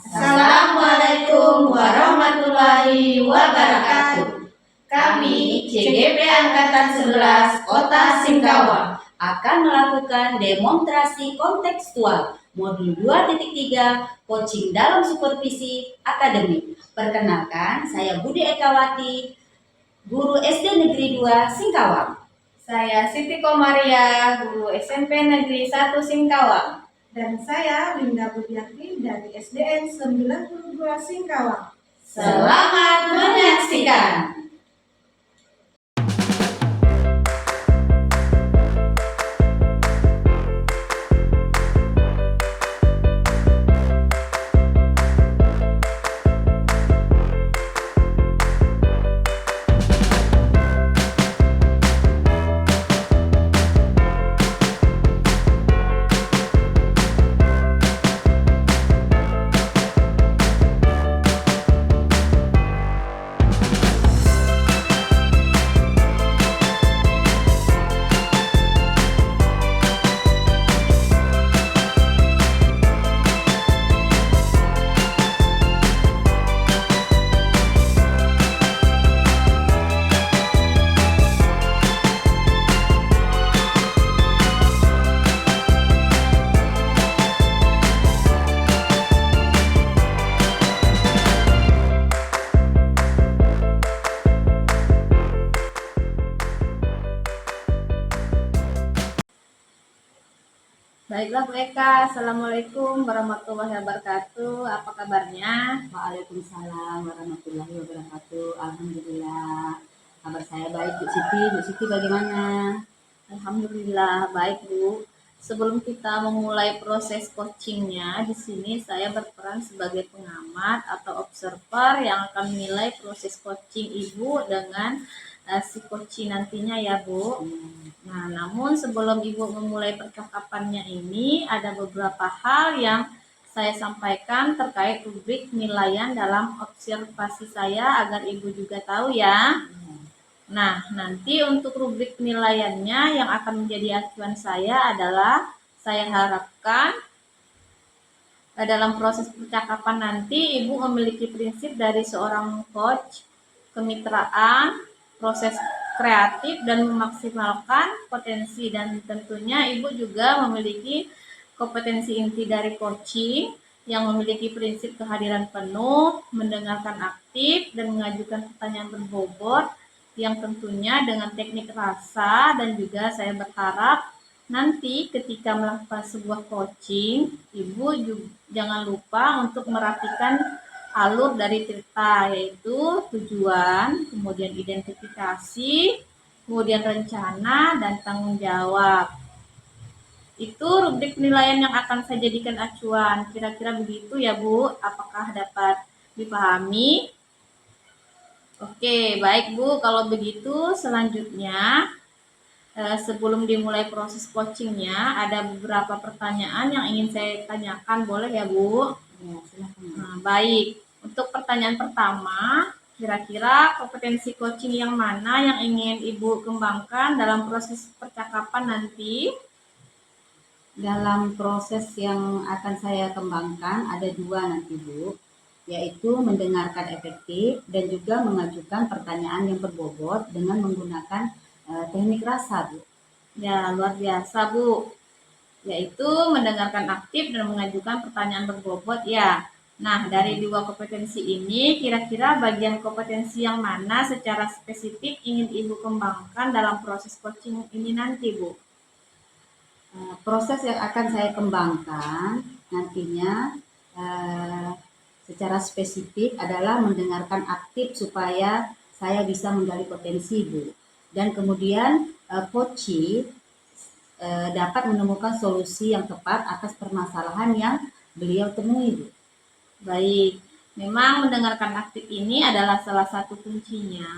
Assalamualaikum warahmatullahi wabarakatuh. Kami CGP Angkatan 11 Kota Singkawang akan melakukan demonstrasi kontekstual modul 2.3 coaching dalam supervisi akademik. Perkenalkan, saya Budi Ekawati, guru SD Negeri 2 Singkawang. Saya Siti Komaria, guru SMP Negeri 1 Singkawang. Dan saya Linda Budiati dari SDN 92 Singkawang. Selamat menyaksikan. Baiklah Bu Eka, Assalamualaikum warahmatullahi wabarakatuh. Apa kabarnya? Waalaikumsalam warahmatullahi wabarakatuh. Alhamdulillah. Kabar saya baik, Bu Siti. Bu Siti bagaimana? Alhamdulillah baik Bu. Sebelum kita memulai proses coachingnya, di sini saya berperan sebagai pengamat atau observer yang akan menilai proses coaching Ibu dengan si coaching nantinya ya Bu. Nah, namun sebelum Ibu memulai percakapannya ini, ada beberapa hal yang saya sampaikan terkait rubrik penilaian dalam observasi saya agar Ibu juga tahu ya. Nah, nanti untuk rubrik penilaiannya yang akan menjadi acuan saya adalah saya harapkan dalam proses percakapan nanti Ibu memiliki prinsip dari seorang coach, kemitraan, proses kreatif dan memaksimalkan potensi, dan tentunya Ibu juga memiliki kompetensi inti dari coaching yang memiliki prinsip kehadiran penuh, mendengarkan aktif dan mengajukan pertanyaan berbobot yang tentunya dengan teknik rasa, dan juga saya berharap nanti ketika melakukan sebuah coaching, Ibu juga jangan lupa untuk merapikan alur dari cerita, yaitu tujuan, kemudian identifikasi, kemudian rencana, dan tanggung jawab. Itu rubrik penilaian yang akan saya jadikan acuan. Kira-kira begitu ya Bu, apakah dapat dipahami? Oke, baik Bu, kalau begitu selanjutnya sebelum dimulai proses coachingnya, ada beberapa pertanyaan yang ingin saya tanyakan, boleh ya Bu? Ya, silakan. Nah, baik. Untuk pertanyaan pertama, kira-kira kompetensi coaching yang mana yang ingin Ibu kembangkan dalam proses percakapan nanti? Dalam proses yang akan saya kembangkan ada dua nanti Bu, yaitu mendengarkan efektif dan juga mengajukan pertanyaan yang berbobot dengan menggunakan teknik rasa Bu. Ya, luar biasa Bu. Yaitu mendengarkan aktif dan mengajukan pertanyaan berbobot ya. Nah, dari dua kompetensi ini, kira-kira bagian kompetensi yang mana secara spesifik ingin Ibu kembangkan dalam proses coaching ini nanti, Bu? Proses yang akan saya kembangkan nantinya secara spesifik adalah mendengarkan aktif supaya saya bisa menggali potensi Bu. Dan kemudian coaching dapat menemukan solusi yang tepat atas permasalahan yang beliau temui Bu. Baik, memang mendengarkan aktif ini adalah salah satu kuncinya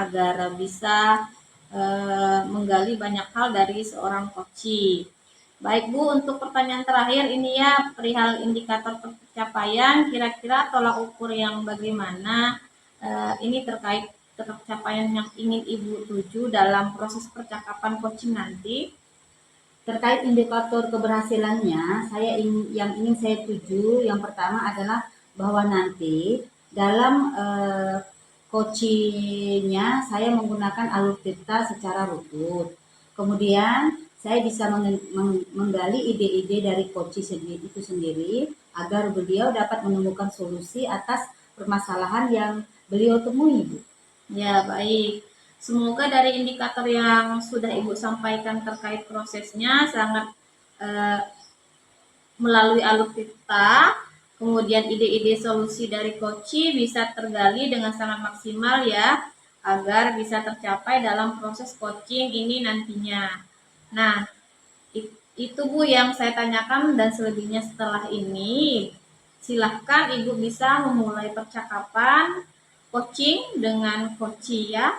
agar bisa menggali banyak hal dari seorang coaching. Baik Bu, untuk pertanyaan terakhir ini ya, perihal indikator pencapaian, kira-kira tolak ukur yang bagaimana ini terkait pencapaian yang ingin Ibu tuju dalam proses percakapan coaching nanti. Terkait indikator keberhasilannya, yang ingin saya tuju yang pertama adalah bahwa nanti dalam coachingnya saya menggunakan alur cerita secara rutut. Kemudian saya bisa menggali ide-ide dari coach itu sendiri agar beliau dapat menemukan solusi atas permasalahan yang beliau temui, Bu. Ya, baik. Semoga dari indikator yang sudah Ibu sampaikan terkait prosesnya sangat eh, melalui alur cerita, kemudian ide-ide solusi dari coach bisa tergali dengan sangat maksimal ya, agar bisa tercapai dalam proses coaching ini nantinya. Nah, itu Bu yang saya tanyakan dan selebihnya setelah ini, silahkan Ibu bisa memulai percakapan coaching dengan coach ya.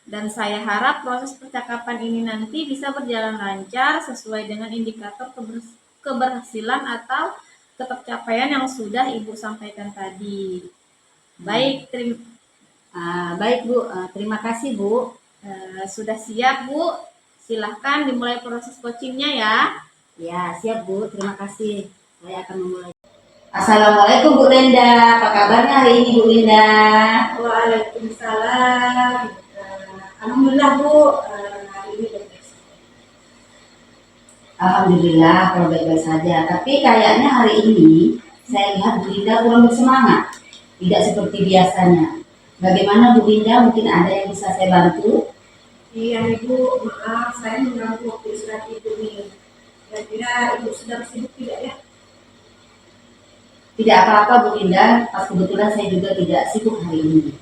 Dan saya harap proses percakapan ini nanti bisa berjalan lancar sesuai dengan indikator keberhasilan atau ketercapaian yang sudah Ibu sampaikan tadi. Baik, Baik Bu, terima kasih Bu. sudah siap Bu, silahkan dimulai proses coachingnya ya. Ya, siap Bu, terima kasih. Saya akan memulai. Assalamualaikum Bu Linda, apa kabarnya hari ini Bu Linda? Waalaikumsalam. Alhamdulillah Bu, hari ini baik-baik saja. Alhamdulillah kalau baik-baik saja. Tapi kayaknya hari ini saya lihat Bu Linda kurang bersemangat, tidak seperti biasanya. Bagaimana Bu Linda? Mungkin ada yang bisa saya bantu? Iya Ibu, maaf saya mengganggu waktu istirahat Ibu nih. Kira-kira Ibu sedang sibuk tidak ya? Tidak apa-apa Bu Linda, pas kebetulan saya juga tidak sibuk hari ini.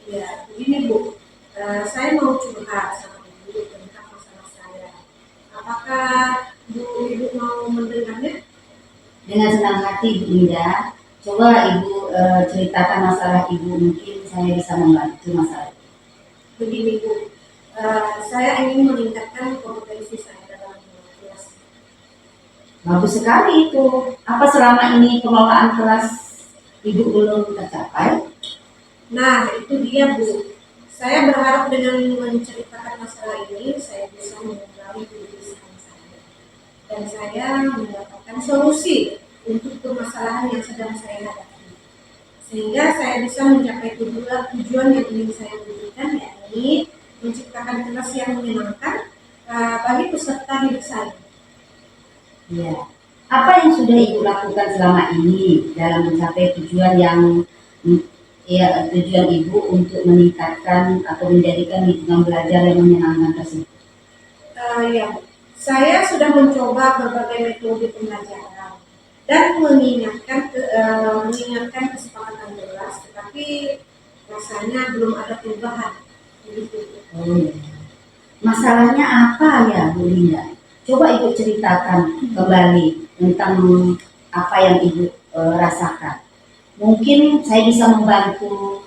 Ya, begini Bu, saya mau curhat sama Ibu tentang masalah saya. Apakah Ibu mau mendengarnya? Dengan senang hati Bu Linda, coba Ibu ceritakan masalah Ibu, mungkin saya bisa membantu masalah itu. Begini Bu, saya ingin meningkatkan kompetensi saya dalam kelas. Bagus sekali itu. Apa selama ini pengelolaan kelas Ibu belum tercapai? Nah, itu dia Bu. Saya berharap dengan menceritakan masalah ini, saya bisa menggali kegelisahan saya. Dan saya mendapatkan solusi untuk permasalahan yang sedang saya hadapi. Sehingga saya bisa mencapai tujuan yang ingin saya wujudkan, yakni menciptakan kelas yang menyenangkan bagi peserta didik saya. Ya. Apa yang sudah Ibu lakukan selama ini dalam mencapai tujuan tujuan Ibu untuk meningkatkan atau menjadikan lingkungan belajar yang menyenangkan tersebut? Ya, saya sudah mencoba berbagai metode pembelajaran dan mengingatkan kesepakatan kelas, tetapi rasanya belum ada perubahan. Begitu. Oh, ya. Masalahnya apa ya Bu Linda? Coba Ibu ceritakan kembali tentang apa yang Ibu rasakan. Mungkin saya bisa membantu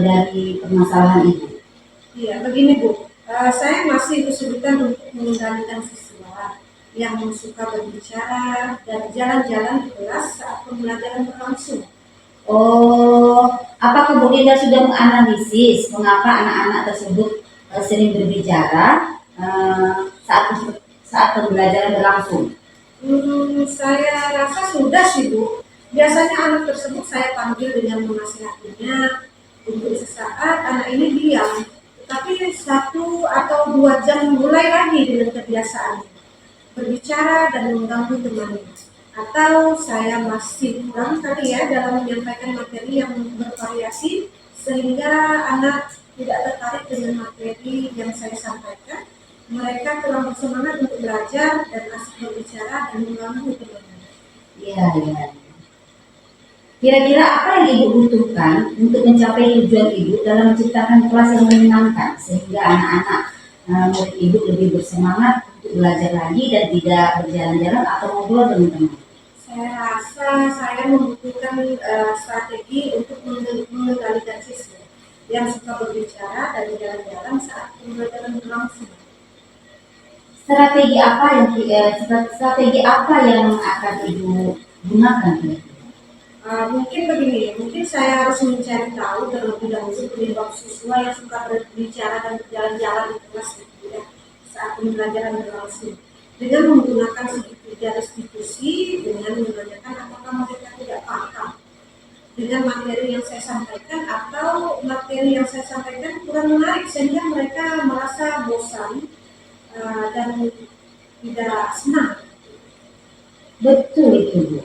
dari permasalahan Ibu. Iya, begini Bu, saya masih kesulitan untuk mengendalikan siswa yang suka berbicara dan jalan-jalan di kelas saat pembelajaran berlangsung. Oh, apakah Bu Linda sudah menganalisis mengapa anak-anak tersebut sering berbicara saat pembelajaran berlangsung? Saya rasa sudah sih Bu. Biasanya anak tersebut saya panggil dengan menasihatinya untuk sesaat anak ini diam, tapi 1 atau 2 jam mulai lagi dengan kebiasaan berbicara dan mengganggu temannya. Atau saya masih kurang kali ya dalam menyampaikan materi yang bervariasi sehingga anak tidak tertarik dengan materi yang saya sampaikan. Mereka kurang bersemangat untuk belajar dan asik berbicara dan mengganggu temannya. Iya, iya. Kira-kira apa yang Ibu butuhkan untuk mencapai tujuan Ibu dalam menciptakan kelas yang menyenangkan sehingga anak-anak murid Ibu lebih bersemangat untuk belajar lagi dan tidak berjalan-jalan atau ngobrol dengan teman? Saya rasa saya membutuhkan strategi untuk mengendalikan siswa yang suka berbicara dan jalan-jalan saat pembelajaran berlangsung. Strategi apa yang akan Ibu gunakan? Mungkin begini, mungkin saya harus mencari tahu terlebih dahulu penyebab siswa yang suka berbicara dan berjalan-jalan di kelas gitu ya, saat pembelajaran berlangsung. Dengan menggunakan strategi restitusi dengan menanyakan apakah mereka tidak paham dengan materi yang saya sampaikan, atau materi yang saya sampaikan kurang menarik sehingga mereka merasa bosan dan tidak senang. Betul itu, Bu.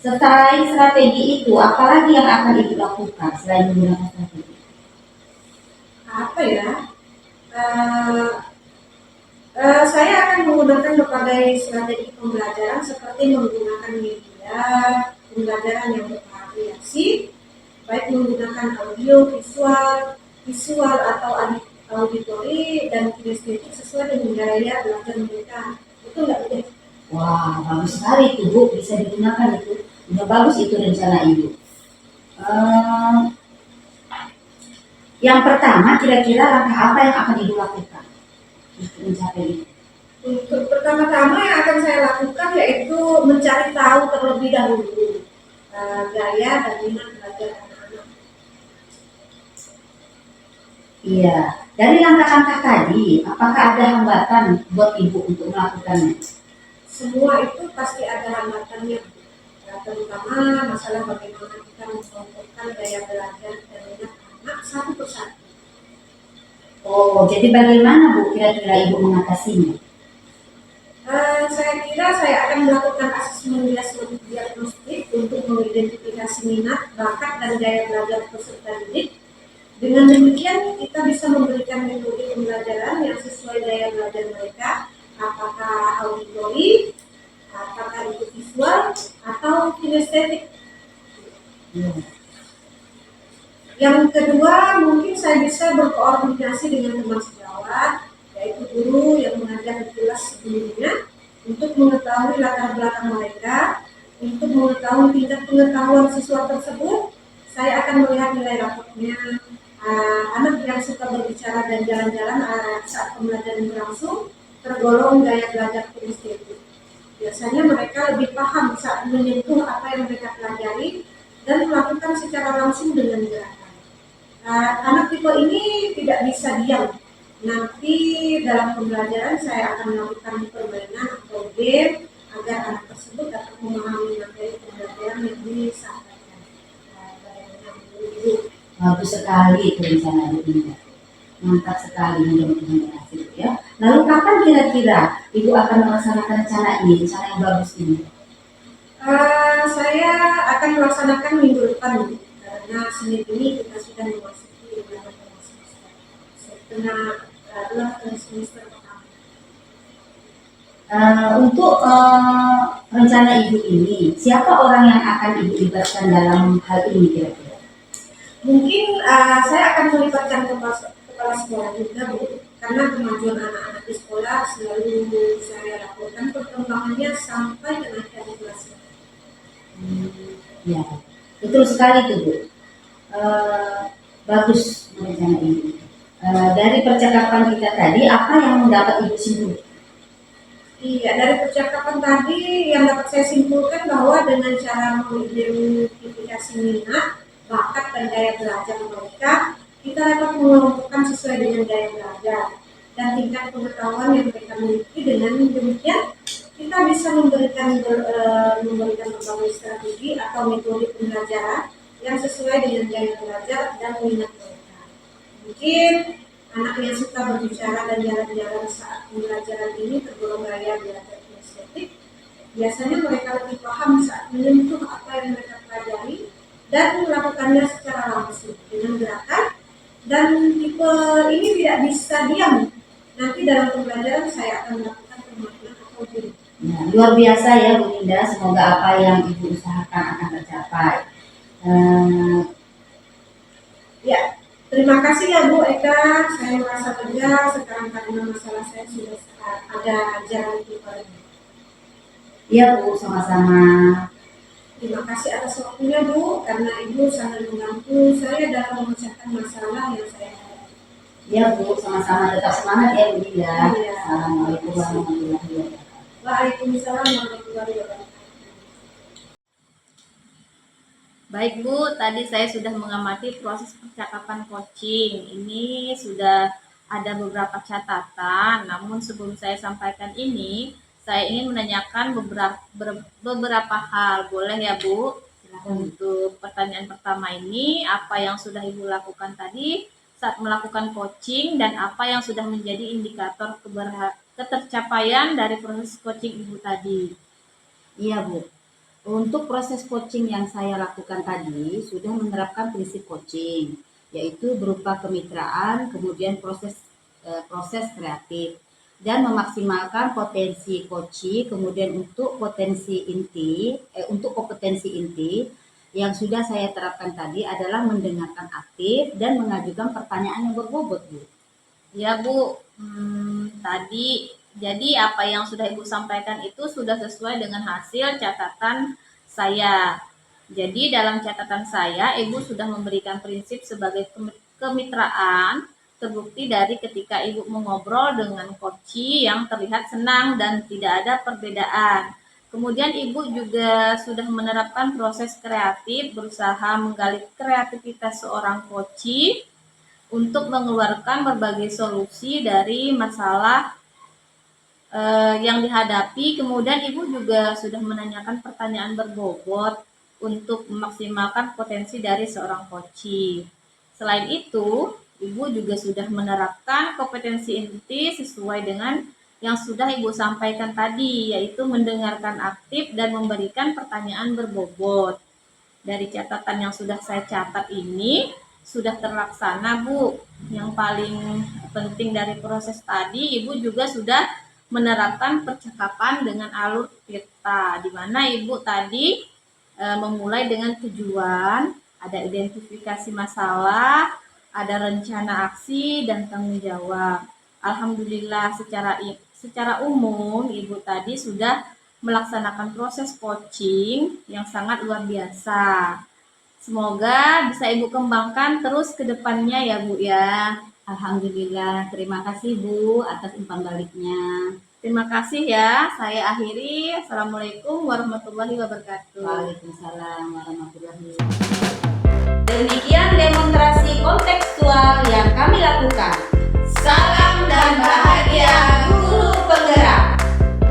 Selain strategi itu, apalagi yang akan Ibu lakukan selain menggunakan strategi? Apa ya? Eh, saya akan menggunakan berbagai strategi pembelajaran seperti menggunakan media pembelajaran yang bervariasi, baik menggunakan audio, visual atau auditori dan kinestetik sesuai dengan gaya belajar mereka. Itu nggak betul. Wah, bagus sekali itu, Bu. Bisa digunakan itu. Udah bagus itu rencana Ibu. Eh, yang pertama, kira-kira langkah apa yang akan Ibu lakukan untuk mencapai itu? Untuk pertama-tama yang akan saya lakukan yaitu mencari tahu terlebih dahulu gaya dan minat belajar anak-anak. Iya, dari langkah-langkah tadi, apakah ada hambatan buat Ibu untuk melakukannya? Semua itu pasti ada hambatannya, terutama masalah bagaimana kita mencontohkan gaya belajar dan minat anak satu persatu. Oh, jadi bagaimana, Bu, kira-kira Ibu mengatasinya? Saya kira saya akan melakukan asesmen diagnostik untuk mengidentifikasi minat, bakat, dan gaya belajar peserta didik. Dengan demikian, kita bisa memberikan metode pembelajaran yang sesuai gaya belajar mereka, apakah auditori, apakah itu visual, atau kinestetik. Iya. Yang kedua, mungkin saya bisa berkoordinasi dengan teman sejawat, yaitu guru yang mengajar di kelas sebelumnya, untuk mengetahui latar belakang mereka, untuk mengetahui tingkat pengetahuan siswa tersebut. Saya akan melihat nilai rapotnya. Anak yang suka berbicara dan jalan-jalan saat pembelajaran berlangsung tergolong gaya belajar kinestetik. Biasanya mereka lebih paham saat menyentuh apa yang mereka pelajari dan melakukan secara langsung dengan gerakan. Anak tipe ini tidak bisa diam. Nanti dalam pembelajaran saya akan melakukan permainan atau game agar anak tersebut dapat memahami materi pembelajaran yang disampaikan. Bagus sekali itu rencana Ibu. Mantap sekali, mudah-mudahan berhasil ya. Lalu kapan kira-kira Ibu akan melaksanakan rencana ini, rencana yang bagus ini? Saya akan melaksanakan minggu depan karena Senin ini kita sudah memasuki bulan semester semester pertama. Untuk rencana Ibu ini, siapa orang yang akan Ibu libatkan dalam hal ini kira-kira? Mungkin saya akan melibatkan kepala sekolah juga, Bu, karena kemajuan anak-anak di sekolah selalu saya laporkan perkembangannya sampai kenaikan kelasnya. Ya, betul sekali tuh, Bu. Bagus rencana ini. Dari percakapan kita tadi, apa yang dapat Ibu simpulkan? Iya, dari percakapan tadi yang dapat saya simpulkan bahwa dengan cara mengidentifikasi minat, bakat, dan gaya belajar mereka, kita dapat mengelompokkan sesuai dengan gaya belajar dan tingkat pengetahuan yang mereka miliki. Dengan demikian, kita bisa memberikan berbagai strategi atau metode pembelajaran yang sesuai dengan gaya belajar dan minat mereka. Mungkin anak yang suka berbicara dan jalan-jalan saat pembelajaran ini tergolong gaya belajar kinestetik. Biasanya mereka lebih paham saat menyentuh apa yang mereka pelajari dan melakukannya secara langsung dengan gerakan. Dan tipe ini tidak bisa diam. Nanti dalam pembelajaran saya akan melakukan permainan atau game. Nah, luar biasa ya Bu Linda, semoga apa yang Ibu usahakan akan tercapai. Ya, terima kasih ya Bu Eka, saya merasa lega sekarang karena masalah saya sudah ada jalan keluarnya. Iya Bu, sama-sama. Terima kasih atas waktunya Bu, karena Ibu sangat membantu saya dalam memecahkan masalah yang saya hadapi. Iya Bu, sama-sama, tetap semangat ya Bu Linda. Iya. Assalamualaikum warahmatullahi wabarakatuh. Waalaikumsalam warahmatullahi wabarakatuh. Baik Bu, tadi saya sudah mengamati proses percakapan coaching. Ini sudah ada beberapa catatan, namun sebelum saya sampaikan ini, saya ingin menanyakan beberapa hal. Boleh ya Bu? Silakan Untuk pertanyaan pertama ini, apa yang sudah Ibu lakukan tadi saat melakukan coaching dan apa yang sudah menjadi indikator ketercapaian dari proses coaching Ibu tadi? Iya, Bu. Untuk proses coaching yang saya lakukan tadi sudah menerapkan prinsip coaching, yaitu berupa kemitraan, kemudian proses kreatif, dan memaksimalkan potensi coaching, kemudian untuk kompetensi inti yang sudah saya terapkan tadi adalah mendengarkan aktif dan mengajukan pertanyaan yang berbobot, Bu. Ya Bu, tadi jadi apa yang sudah Ibu sampaikan itu sudah sesuai dengan hasil catatan saya. Jadi dalam catatan saya, Ibu sudah memberikan prinsip sebagai kemitraan, terbukti dari ketika Ibu mengobrol dengan coachee yang terlihat senang dan tidak ada perbedaan. Kemudian Ibu juga sudah menerapkan proses kreatif, berusaha menggali kreativitas seorang coachee untuk mengeluarkan berbagai solusi dari masalah yang dihadapi. Kemudian Ibu juga sudah menanyakan pertanyaan berbobot untuk memaksimalkan potensi dari seorang coachee. Selain itu, Ibu juga sudah menerapkan kompetensi inti sesuai dengan yang sudah Ibu sampaikan tadi, yaitu mendengarkan aktif dan memberikan pertanyaan berbobot. Dari catatan yang sudah saya catat ini, sudah terlaksana, Bu. Yang paling penting dari proses tadi, Ibu juga sudah menerapkan percakapan dengan alur peta, di mana Ibu tadi memulai dengan tujuan, ada identifikasi masalah, ada rencana aksi dan tanggung jawab. Alhamdulillah secara umum Ibu tadi sudah melaksanakan proses coaching yang sangat luar biasa. Semoga bisa Ibu kembangkan terus ke depannya ya Bu ya. Alhamdulillah, terima kasih Bu atas umpan baliknya. Terima kasih ya. Saya akhiri. Assalamualaikum warahmatullahi wabarakatuh. Waalaikumsalam warahmatullahi wabarakatuh. Demikian demonstrasi